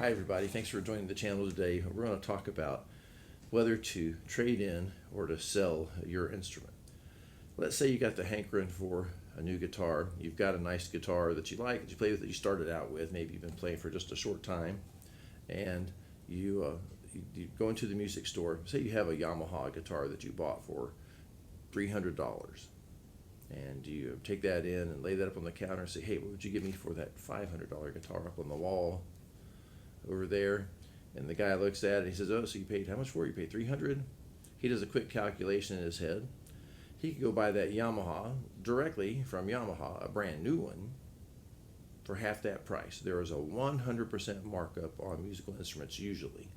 Hi, everybody. Thanks for joining the channel today. We're going to talk about whether to trade in or to sell your instrument. Let's say you got the hankering for a new guitar. You've got a nice guitar that you like, that you play with, that you started out with. Maybe you've been playing for just a short time, and you go into the music store. Say you have a Yamaha guitar that you bought for $300, and you take that in and lay that up on the counter and say, "Hey, what would you give me for that $500 guitar up on the wall over there?" And the guy looks at it and he says, "Oh, so you paid how much for it? You paid 300?" He does a quick calculation in his head. He could go buy that Yamaha directly from Yamaha, a brand new one, for half that price. There is a 100% markup on musical instruments usually.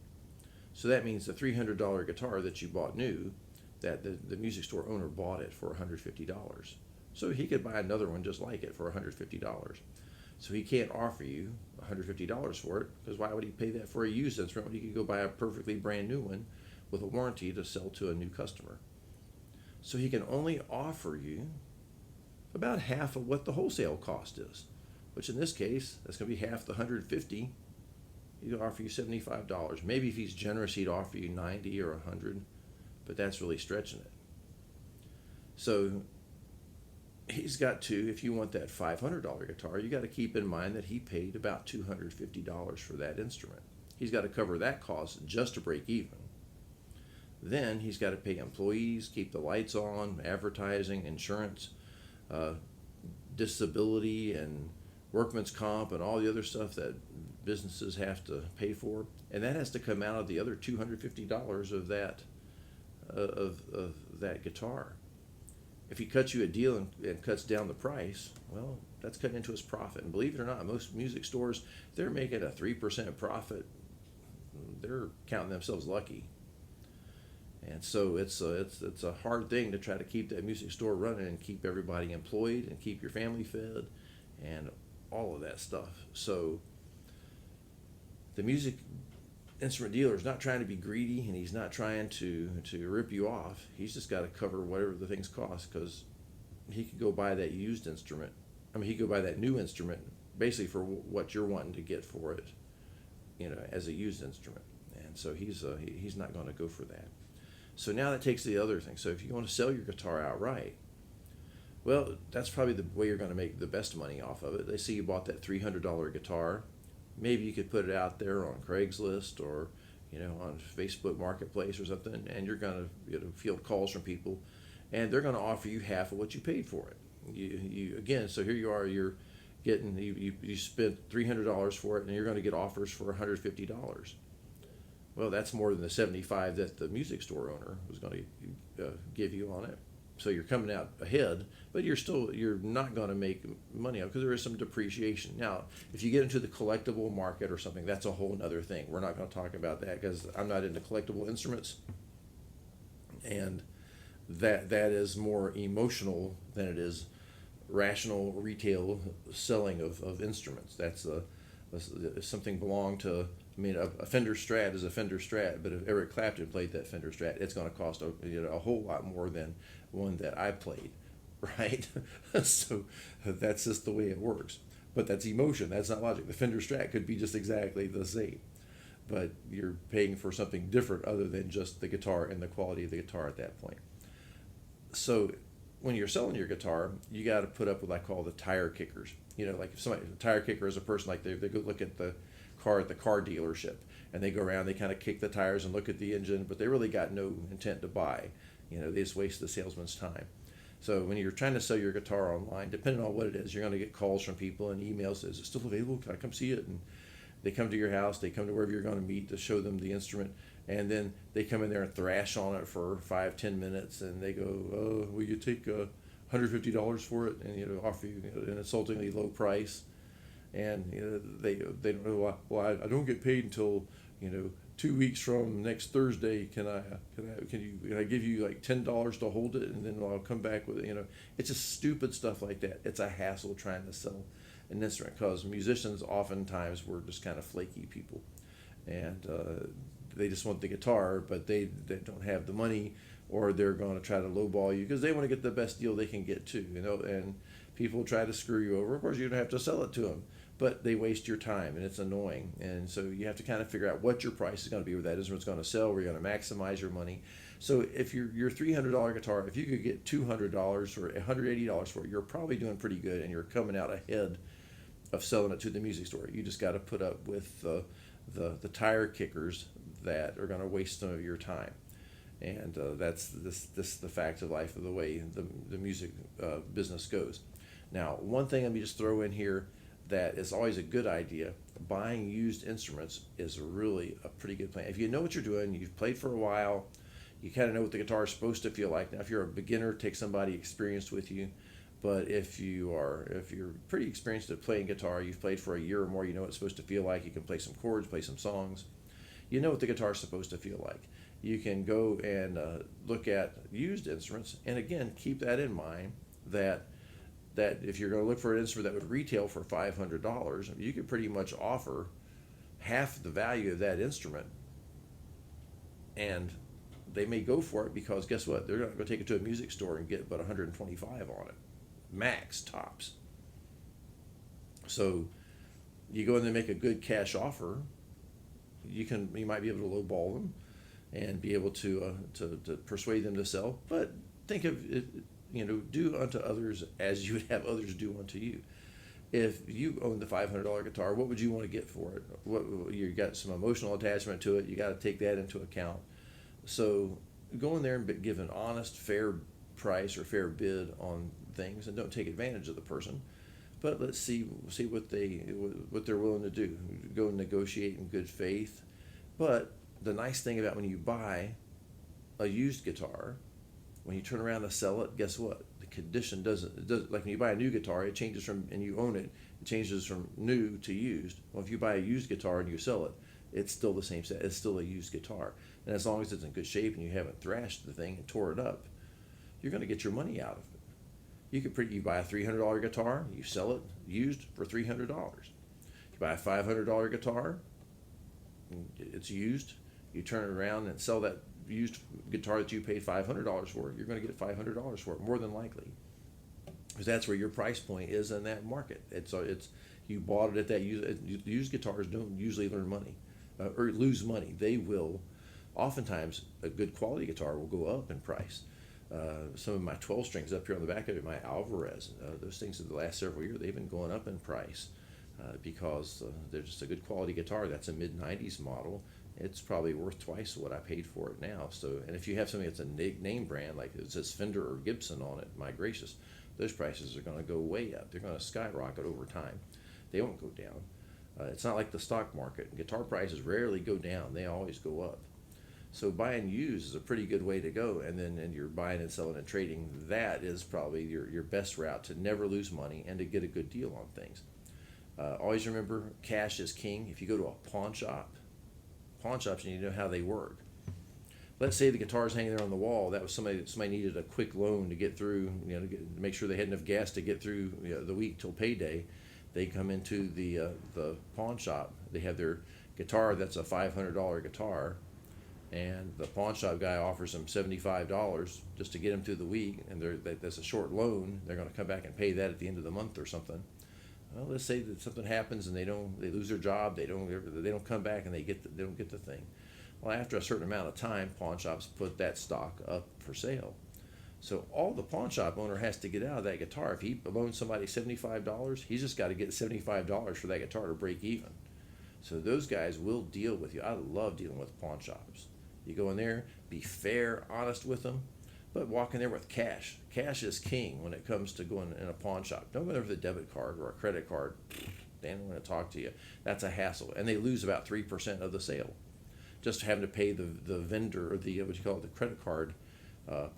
So that means the $300 guitar that you bought new, that the music store owner bought it for $150. So he could buy another one just like it for $150. So he can't offer you $150 for it, because why would he pay that for a used instrument when he could go buy a perfectly brand new one with a warranty to sell to a new customer? So he can only offer you about half of what the wholesale cost is, which in this case, that's going to be half the $150. He'll offer you $75. Maybe if he's generous, he'd offer you $90 or $100, but that's really stretching it. So he's got to, if you want that $500 guitar, you got to keep in mind that he paid about $250 for that instrument. He's got to cover that cost just to break even. Then he's got to pay employees, keep the lights on, advertising, insurance, disability, and workman's comp, and all the other stuff that businesses have to pay for. And that has to come out of the other $250 of that guitar. If he cuts you a deal and cuts down the price, well, that's cutting into his profit. And believe it or not, most music stores, they're making a 3% profit. They're counting themselves lucky. And so it's a hard thing to try to keep that music store running and keep everybody employed and keep your family fed and all of that stuff. So the music instrument dealer is not trying to be greedy, and he's not trying to rip you off. He's just got to cover whatever the things cost, because he could go buy that used instrument. I mean, he could go buy that new instrument basically for what you're wanting to get for it, as a used instrument. And so he's not going to go for that. So now that takes the other thing. So if you want to sell your guitar outright, well, that's probably the way you're going to make the best money off of it. They see you bought that $300 guitar. Maybe you could put it out there on Craigslist or, on Facebook Marketplace or something, and you're going to field calls from people, and they're going to offer you half of what you paid for it. You again, so here you are, you're getting you spent $300 for it, and you're going to get offers for $150. Well, that's more than the $75 that the music store owner was going to give you on it. So you're coming out ahead, but you're not going to make money out, because there is some depreciation. Now, if you get into the collectible market or something, that's a whole other thing. We're not going to talk about that, because I'm not into collectible instruments, and that is more emotional than it is rational retail selling of instruments. That's if something belonged to, a Fender Strat is a Fender Strat, but if Eric Clapton played that Fender Strat, it's going to cost a whole lot more than one that I played, right? So that's just the way it works. But that's emotion. That's not logic. The Fender Strat could be just exactly the same, but you're paying for something different other than just the guitar and the quality of the guitar at that point. So when you're selling your guitar, you got to put up with what I call the tire kickers. Like if somebody, a tire kicker is a person, like they go look at the car at the car dealership, and they go around, they kind of kick the tires and look at the engine, but they really got no intent to buy. They just waste the salesman's time. So when you're trying to sell your guitar online, depending on what it is, you're going to get calls from people and emails. Is it still available? Can I come see it? And they come to your house, they come to wherever you're going to meet to show them the instrument, and then they come in there and thrash on it for 5-10 minutes, and they go, "Oh, will you take $150 for it?" And offer you an insultingly low price. And they don't know, well, I don't get paid until 2 weeks from next Thursday. Can I give you like $10 to hold it, and then I'll come back with it. It's just stupid stuff like that. It's a hassle trying to sell an instrument, because musicians oftentimes were just kind of flaky people, and they just want the guitar, but they don't have the money, or they're going to try to lowball you because they want to get the best deal they can get too. And people try to screw you over. Of course, you don't have to sell it to them, but they waste your time and it's annoying. And so you have to kind of figure out what your price is going to be, where that instrument's going to sell, where you're going to maximize your money. So if your $300 guitar, if you could get $200 or $180 for it, you're probably doing pretty good, and you're coming out ahead of selling it to the music store. You just got to put up with the tire kickers that are going to waste some of your time. And that's the fact of life of the way the music business goes. Now, one thing let me just throw in here that is always a good idea. Buying used instruments is really a pretty good plan. If you know what you're doing, you've played for a while, you kind of know what the guitar is supposed to feel like. Now, if you're a beginner, take somebody experienced with you. But if you're pretty experienced at playing guitar, you've played for a year or more, you know what it's supposed to feel like. You can play some chords, play some songs. You know what the guitar is supposed to feel like. You can go and look at used instruments, and again, keep that in mind that if you're going to look for an instrument that would retail for $500, you could pretty much offer half the value of that instrument, and they may go for it because guess what? They're going to go take it to a music store and get about 125 on it, max tops. So you go in there and make a good cash offer. You might be able to lowball them and be able to persuade them to sell. But think of it, do unto others as you would have others do unto you. If you own the $500 guitar, what would you want to get for it? You got some emotional attachment to it. You got to take that into account. So go in there and give an honest, fair price or fair bid on things, and don't take advantage of the person. But let's see what they're willing to do. Go and negotiate in good faith. But the nice thing about when you buy a used guitar, when you turn around to sell it, guess what? The condition doesn't like when you buy a new guitar, it changes from, and you own it, it changes from new to used. Well, if you buy a used guitar and you sell it, it's still the same set. It's still a used guitar. And as long as it's in good shape and you haven't thrashed the thing and tore it up, you're going to get your money out of it. You buy a $300 guitar, you sell it used for $300. You buy a $500 guitar, it's used, you turn it around and sell that used guitar that you paid $500 for, you're going to get $500 for it, more than likely. Because that's where your price point is in that market. It's you bought it at that used guitars don't usually learn money or lose money. They will, oftentimes, a good quality guitar will go up in price. Some of my 12 strings up here on the back of it, my Alvarez, those things in the last several years, they've been going up in price because they're just a good quality guitar. That's a mid-90s model. It's probably worth twice what I paid for it now. So, and if you have something that's a name brand, like it says Fender or Gibson on it, my gracious, those prices are going to go way up. They're going to skyrocket over time. They won't go down. It's not like the stock market. Guitar prices rarely go down. They always go up. So buying used is a pretty good way to go, and you're buying and selling and trading. That is probably your best route to never lose money and to get a good deal on things. Always remember, cash is king. If you go to a pawn shops, you need to know how they work. Let's say the guitar's hanging there on the wall. That was somebody needed a quick loan to get through, to make sure they had enough gas to get through the week till payday. They come into the pawn shop. They have their guitar that's a $500 guitar, and the pawn shop guy offers them $75 just to get them through the week, and that's a short loan. They're going to come back and pay that at the end of the month or something. Well, let's say that something happens and they lose their job. They don't come back and they don't get the thing. Well, after a certain amount of time, pawn shops put that stock up for sale. So all the pawn shop owner has to get out of that guitar. If he loans somebody $75, he's just got to get $75 for that guitar to break even. So those guys will deal with you. I love dealing with pawn shops. You go in there, be fair, honest with them, but walk in there with cash. Cash is king when it comes to going in a pawn shop. Don't go there with a debit card or a credit card. They don't want to talk to you. That's a hassle. And they lose about 3% of the sale. Just having to pay the vendor or the credit card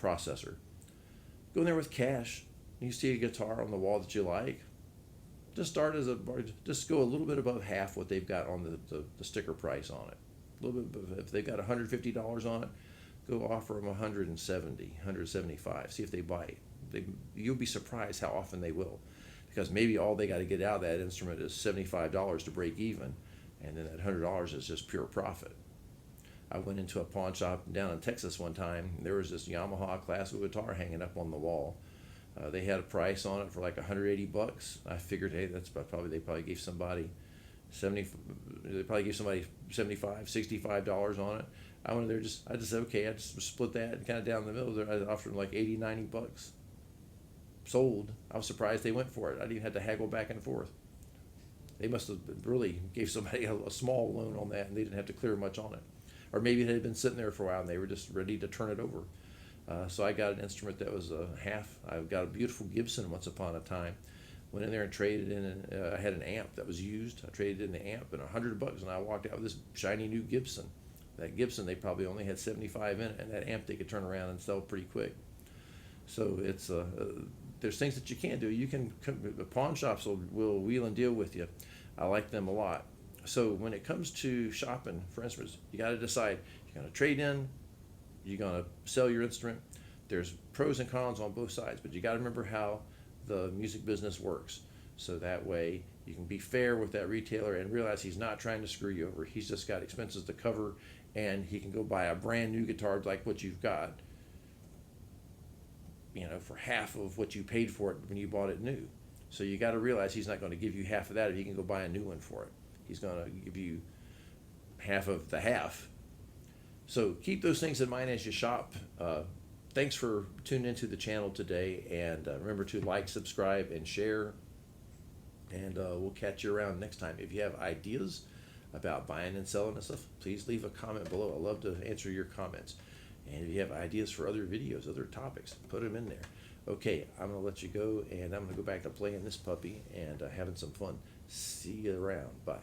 processor. Go in there with cash. You see a guitar on the wall that you like, just go a little bit above half what they've got on the sticker price on it. A little bit, if they've got $150 on it, go offer them $170, $175. See if they bite. You'll be surprised how often they will, because maybe all they got to get out of that instrument is $75 to break even, and then that $100 is just pure profit. I went into a pawn shop down in Texas one time. There was this Yamaha classical guitar hanging up on the wall. They had a price on it for like 180 bucks. I figured, hey, that's probably, they probably gave somebody 70, they probably gave somebody 75, $65 on it. I went there, I just said, okay, I just split that and kind of down the middle there. I offered them like 80, 90 bucks. Sold. I was surprised they went for it. I didn't even have to haggle back and forth. They must have really gave somebody a small loan on that, and they didn't have to clear much on it. Or maybe it had been sitting there for a while and they were just ready to turn it over. So I got an instrument that was a half. I got a beautiful Gibson once upon a time. Went in there and traded in. I had an amp that was used. I traded in the amp and $100, and I walked out with this shiny new Gibson. That Gibson, they probably only had 75 in it, and that amp they could turn around and sell pretty quick. So it's there's things that you can do. You can, the pawn shops will wheel and deal with you. I like them a lot. So when it comes to shopping for instruments, you got to decide, you're going to trade in, you're going to sell your instrument. There's pros and cons on both sides, but you got to remember how the music business works. So that way you can be fair with that retailer and realize he's not trying to screw you over. He's just got expenses to cover, and he can go buy a brand new guitar like what you've got, for half of what you paid for it when you bought it new. So you got to realize he's not going to give you half of that if he can go buy a new one for it. He's going to give you half of the half. So keep those things in mind as you shop. Thanks for tuning into the channel today, and remember to like, subscribe, and share. And we'll catch you around next time. If you have ideas about buying and selling and stuff, please leave a comment below. I love to answer your comments. And if you have ideas for other videos, other topics, put them in there. Okay, I'm going to let you go, and I'm going to go back to playing this puppy and having some fun. See you around. Bye.